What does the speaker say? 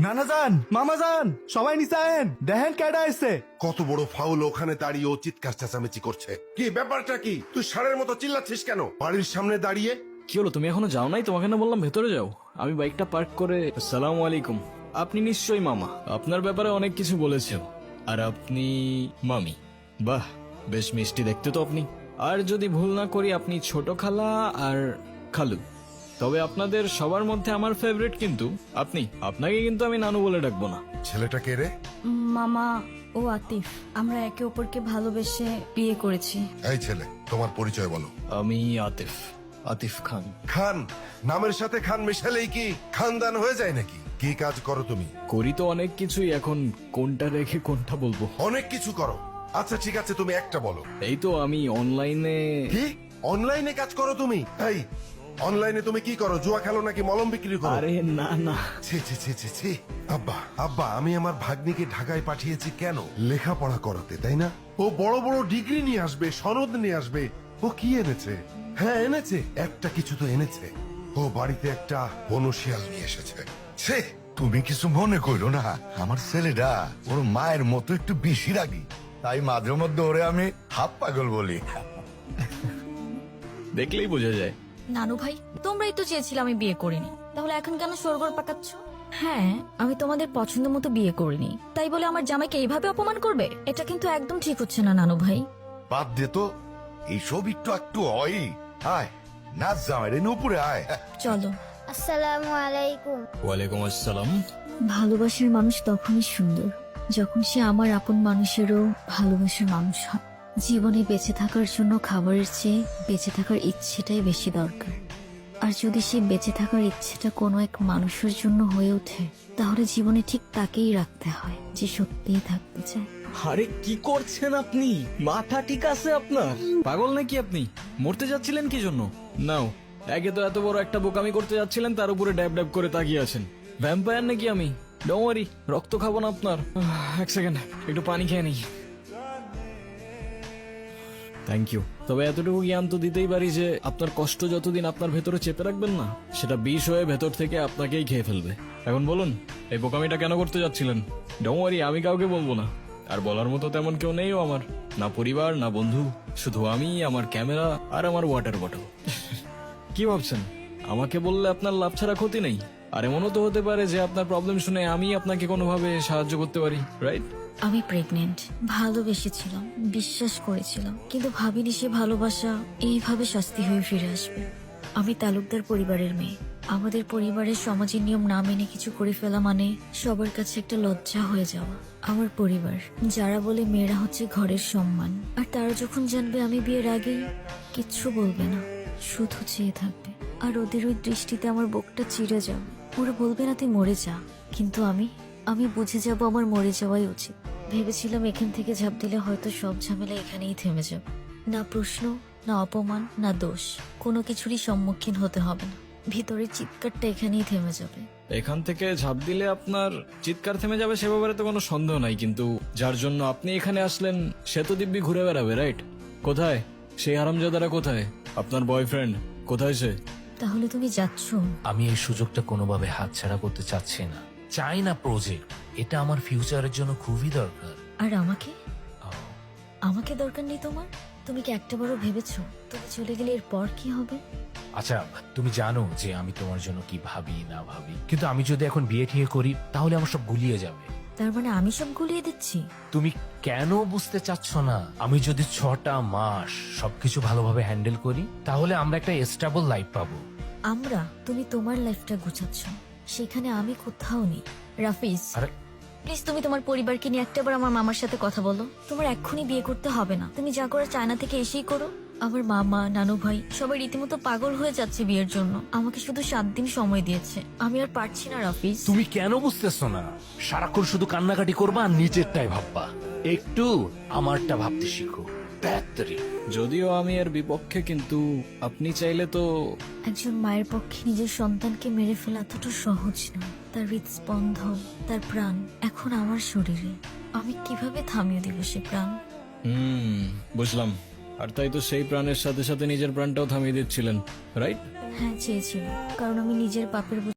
নানা যান, মামা যান, সবাই নিচে আয়েন, দেখেন কেডা এসে। কত বড় ফাউল, ওখানে দাঁড়িয়ে ও চিৎকার চেঁচামেচি করছে। কি ব্যাপারটা কি? তুই ষাঁড়ের মতো চিল্লাচ্ছিস কেন বাড়ির সামনে দাঁড়িয়ে? কি হলো, তুমি এখনো যাও নাই? তোমাকে না বললাম ভেতরে যাও। আমি বাইকটা পার্ক করে। আসসালামু আলাইকুম। আপনি নিশ্চয়ই মামা, আপনার ব্যাপারে অনেক কিছু বলেছেন। আর আপনি মামি। বাহ, বেশ মিষ্টি দেখতে তো আপনি। আর যদি ভুল না করি আপনি ছোট খালা আর খালু। তবে আপনাদের সবার মধ্যে আমার ফেভারিট কিন্তু আপনি। আপনাকে কিন্তু আমি নানু বলে ডাকবো না। ছেলেটা কে রে? মামা ও আতিফ, আমরা একে অপরকে ভালোবেসে বিয়ে করেছি। এই ছেলে, তোমার পরিচয় বলো। আমি আতিফ, আতিফ খান। খান? নামের সাথে খান মেশালেই কি খানদান হয়ে যায় নাকি? কি কাজ করো তুমি? করি তো অনেক কিছুই, এখন কোনটা রেখে কোনটা বলবো? অনেক কিছু করো। আচ্ছা ঠিক আছে, তুমি একটা বলো। এই তো আমি অনলাইনে। কি অনলাইনে কাজ করো তুমি? এই অনলাইনে তুমি কি করো? জুয়া খেলো নাকি মলম বিক্রি করো? আরে না না, ছি ছি ছি ছি ছি। আব্বা আব্বা, আমি আমার ভাগ্নিকে ঢাকায় পাঠিয়েছি কেন? লেখাপড়া করাতে, তাই না? ও বড় বড় ডিগ্রি নিয়ে আসবে, সনদ নিয়ে আসবে। ও কি এনেছে? হ্যাঁ এনেছে, একটা কিছু তো এনেছে। ও বাড়িতে একটা বনশিয়াল নিয়ে এসেছে। ছি। তুমি কিছু মনে করো না, আমার ছেলেটা ওর মায়ের মতো একটু বেশি রাগি, তাই মাঝে মধ্যে ওরে আমি হাফ পাগল বলি। দেখলেই বোঝা যায়। নানু ভাই, তোমরাই তো চেয়েছিলে আমি বিয়ে করিনি, তাহলে এখন কেন সরগর পাকাচ্ছ? হ্যাঁ, আমি তোমাদের পছন্দ মতো বিয়ে করিনি, তাই বলে আমার জামাইকে এইভাবে অপমান করবে? এটা কিন্তু একদম ঠিক হচ্ছে না নানু ভাই। বাদ দে তো, এইসব একটু একটু হয়। আয় নাচ জামাই রে, উপরে আয়। চলো। আসসালামু আলাইকুম। ওয়ালাইকুম আসসালাম। ভালোবাসার মানুষ তখনই সুন্দর যখন সে আমার আপন মানুষেরও ভালোবাসার মানুষ হয়। জীবনে বেঁচে থাকার জন্য খাবারের চেয়ে বেঁচে থাকার ইচ্ছেটাই বেশি দরকার। আর যদি সে বেঁচে থাকার ইচ্ছেটা কোনো এক মানুষের জন্য হয়ে ওঠে, তাহলে জীবনে ঠিক তাকেই রাখতে হয় যে সত্যিই থাকতে চায়। আরে কি করছেন আপনি? মাথা ঠিক আছে আপনার? পাগল নাকি আপনি? মরতে যাচ্ছিলেন কি জন্য? নাও, একে তো এত বড় একটা বোকামি করতে যাচ্ছিলেন, তার উপরে ড্যাব ড্যাব করে তাকিয়ে আছেন। ভ্যাম্পায়ার নাকি আমি? ডোন্ট ওয়ারি, রক্ত খাবো না আপনার। এক সেকেন্ড, একটু পানি খেয়ে নিই। Thank you. তবে এতটুকু জ্ঞান তো দিতেই পারি যে আপনার কষ্ট যতদিন আপনার ভেতরে চেপে রাখবেন না, সেটা বিষ হয়ে ভেতর থেকে আপনাকেই খেয়ে ফেলবে। এখন বলুন, এই বোকামিটা কেন করতে যাচ্ছিলেন? ডোন্ট ওয়ারি, আমি কাউকে বলবো না। আর বলার মতো তেমন কেউ নেইও আমার, না পরিবার না বন্ধু, শুধু আমি, আমার ক্যামেরা আর আমার ওয়াটার বটল। কি ভাবছেন আমাকে বললে আপনার লাভ ছাড়া ক্ষতি নেই? আর এমনও তো হতে পারে যে আপনার প্রবলেম শুনে আমি আপনাকে কোনোভাবে সাহায্য করতে পারি, রাইট? আমি প্রেগনেন্ট, ভালোবেসেছিলাম, বিশ্বাস করেছিলাম, কিন্তু ভাবিনি সে ভালোবাসা এইভাবে শাস্তি হয়ে ফিরে আসবে। আমি তালুকদার পরিবারের মেয়ে। আমাদের পরিবারের সমাজের নিয়ম না মেনে কিছু করে ফেলা মানে সবার কাছে একটা লজ্জা হয়ে যাওয়া। আমার পরিবার যারা বলে মেয়েরা হচ্ছে ঘরের সম্মান, আর তারা যখন জানবে আমি বিয়ের আগেই, কিচ্ছু বলবে না, শুধু চেয়ে থাকবে। আর ওদের ওই দৃষ্টিতে আমার বুকটা চিড়ে যাবে। ওরা বলবে না তুই মরে যা, কিন্তু আমি বুঝে যাব আমার মরে যাওয়াই উচিত। ভেবেছিলাম এখান থেকে ঝাঁপ দিলে হয়তো সব ঝামেলা এখানেই থেমে যাবে। না প্রশ্ন, না অপমান, না দোষ, কোনো কিছুরই সম্মুখীন হতে হবে না। ভিতরের চিৎকারটা এখানেই থেমে যাবে। এখান থেকে ঝাঁপ দিলে আপনার চিৎকার থেমে যাবে সে ব্যাপারে তো কোনো সন্দেহ নাই, কিন্তু যার জন্য আপনি এখানে আসলেন সে তো দিব্যি ঘুরে বেড়াবে, রাইট? কোথায় সেই হারামজাদারা? কোথায় আপনার বয়ফ্রেন্ড? কোথায় সে? তাহলে তুমি যাচ্ছ? আমি এই সুযোগটা কোনোভাবে হাতছাড়া করতে চাচ্ছি না। চাই না প্রজেক্ট, এটা আমার ফিউচারের জন্য খুবই দরকার। আর আমাকে দরকার নেই তোমার? তুমি কি একটাবারও ভেবেছো তুমি চলে গেলে এরপর কি হবে? আচ্ছা, তুমি জানো যে আমি তোমার জন্য কি ভাবি না ভাবি, কিন্তু আমি যদি এখন বিয়ে ঠিয়ে করি তাহলে আমার সব গুলিয়ে যাবে। তার মানে আমি সব গুলিয়ে দিচ্ছি? তুমি কেন বুঝতে চাচ্ছ না? আমি যদি 6টা মাস সবকিছু ভালোভাবে হ্যান্ডেল করি তাহলে আমরা একটা স্টেবল লাইফ পাবো। আমরা? তুমি তোমার লাইফটা গুছাচ্ছ, সেখানে আমি কোথাও নেই। রাফিজ, আরে প্লিজ তুমি তোমার পরিবারকে নিয়ে একটাবার আমার মামার সাথে কথা বলো। তোমার এক্ষুনি বিয়ে করতে হবে না, তুমি যা করো চায়না থেকে এসেই করো। আমার মামা, নানু ভাই সবাই রীতিমতো পাগল হয়ে যাচ্ছে বিয়ের জন্য। আমাকে শুধু 7 দিন সময় দিয়েছে, আমি আর পারছি না রাফিজ। তুমি কেন বুঝতেছো না? সারাক্ষণ শুধু কান্নাকাটি করবা আর নিজেরটাই ভাববা। একটু আমারটা ভাবতে শিখো। ব্যাটারি। যদিও আমি এর বিপক্ষে, কিন্তু আপনি চাইলে তো। একজন মায়ের পক্ষে নিজের সন্তানকে মেরে ফেলা এতটা সহজ না। তার হৃদস্পন্দন, তার প্রাণ এখন আমার শরীরে। আমি কিভাবে থামিয়ে দিব সে প্রাণ? বুঝলাম। আর তাই তো সেই প্রাণের সাথে সাথে নিজের প্রাণটাও থামিয়ে দিচ্ছিলেন, রাইট? হ্যাঁ, চেয়েছিল, কারণ আমি নিজের পাপের